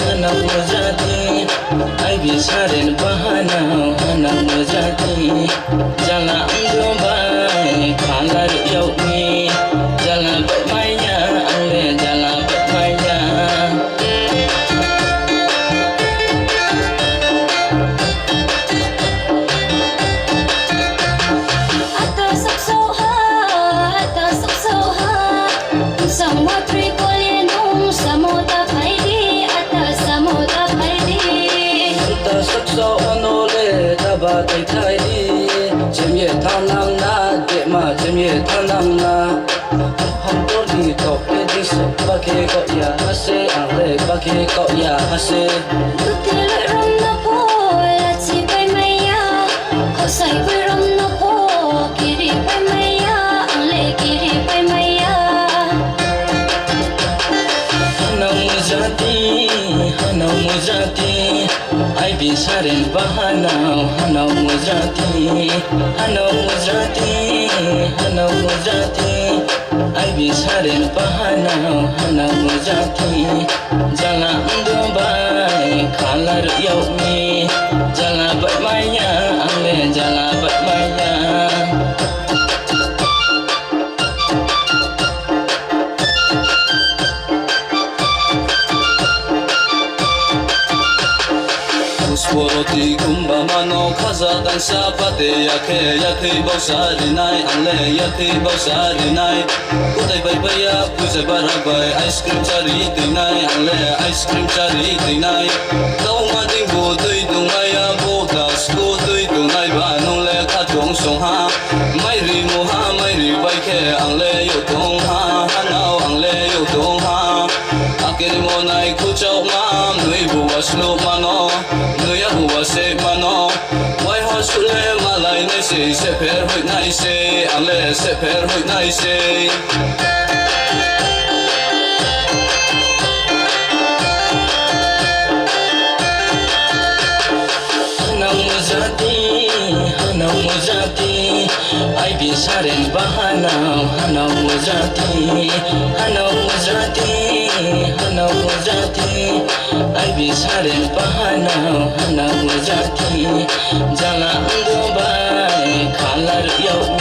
hanau muzati ai bisaren bahanau hanau muzati jala amdobai khalar yaumi jala batmaya angle jala batmaya ba tay thay đi chim ye tham nam na để mà chim ye tham nam na không có đi cọc để đi sợ ba kia cọ ya hase ang le ba kia cọ ya hase tu te lại rom na po la chi bay mai ya ko sai bay rom na po kiri bay mai ya ang le kiri bay mai ya hanau muzati ai bisaren bahanau hanau muzati ai bisaren bahanau hanau muzati jala amdobai khalar yaumi jala batmaya angle jala batmaya Sporoti kumba mano khaza dan sapate yakhe bausari nai angle yakhe bausari nai kudai bai bai ya puje barabai ice cream chari tinai angle ice cream chari tinai tau ma ding bo tui tung ai ya bo da sko tui tung ai ba nong le kha chong song ha mai ri mo ha mai ri bai khe angle yo tong ha hanau angle yo tong ha akeri mo nai khu chau ma nui bu waslo mano nuya huwa se mano wai ho sule malai nai se per hui nai se angle se per hui nai se hanau muzati ai bisaren bahanau hanau muzati ai bisaren bahanau hanau muzati jala amdobai khalar yaumi